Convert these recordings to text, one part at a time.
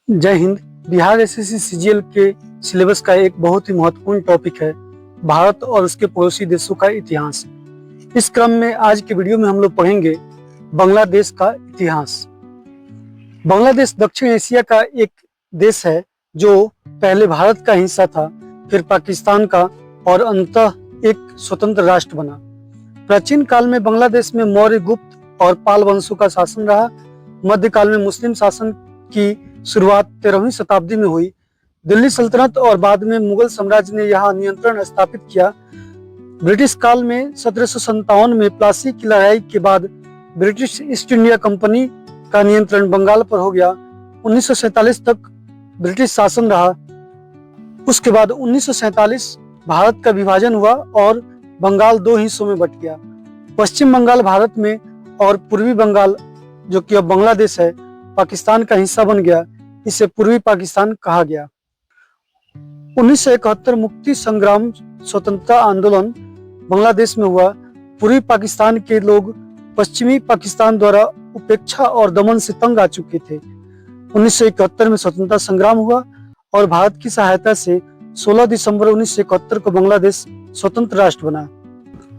जय Hind. Bihar SSC CGL के syllabus का एक बहुत ही महत्वपूर्ण टॉपिक है भारत और उसके पड़ोसी देशों का इतिहास। इस क्रम में आज के वीडियो में हम लोग पढ़ेंगे बांग्लादेश का इतिहास। बांग्लादेश दक्षिण एशिया का एक देश है जो पहले भारत का हिस्सा था, फिर पाकिस्तान का और अंततः एक स्वतंत्र राष्ट्र बना। प्राचीन काल में बांग्लादेश में मौर्य, गुप्त और पाल वंशों का शासन रहा। मध्यकाल में मुस्लिम शासन की शुरुआत 13वीं शताब्दी में हुई। दिल्ली सल्तनत और बाद में मुगल साम्राज्य ने यहाँ नियंत्रण स्थापित किया। ब्रिटिश काल में 1757 में प्लासी की लड़ाई के बाद ब्रिटिश ईस्ट इंडिया कंपनी का नियंत्रण बंगाल पर हो गया। 1947 तक ब्रिटिश शासन रहा। उसके बाद 1947 भारत का विभाजन हुआ और बंगाल दो हिस्सों में बट गया। पश्चिम बंगाल भारत में और पूर्वी बंगाल, जो कि अब बांग्लादेश है, पाकिस्तान का हिस्सा बन गया। इसे पूर्वी पाकिस्तान कहा गया। 1971 मुक्ति संग्राम स्वतंत्रता आंदोलन बांग्लादेश में हुआ। पूर्वी पाकिस्तान के लोग पश्चिमी पाकिस्तान द्वारा उपेक्षा और दमन से तंग आ चुके थे। 1971 में स्वतंत्रता संग्राम हुआ और भारत की सहायता से 16 दिसंबर 1971 को बांग्लादेश स्वतंत्र राष्ट्र बना।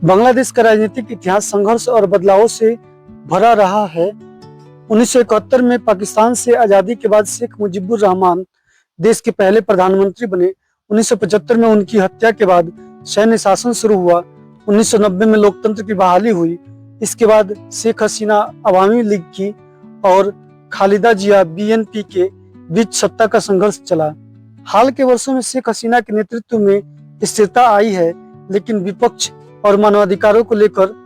बांग्लादेश का राजनीतिक इतिहास संघर्ष और बदलावों से भरा रहा है। 1971 में पाकिस्तान से आजादी के बाद शेख मुजीबुर रहमान देश के पहले प्रधानमंत्री बने। 1975 में उनकी हत्या के बाद सैन्य शासन शुरू हुआ। 1990 में लोकतंत्र की बहाली हुई। इसके बाद शेख हसीना अवामी लीग की और खालिदा जिया बीएनपी के बीच सत्ता का संघर्ष चला। हाल के वर्षों में शेख हसीना के नेतृत्व में स्थिरता आई है, लेकिन विपक्ष और मानवाधिकारों को लेकर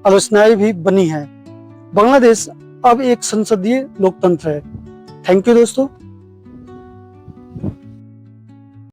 आलोचनाएं भी बनी है। बांग्लादेश अब एक संसदीय लोकतंत्र है। थैंक यू दोस्तों।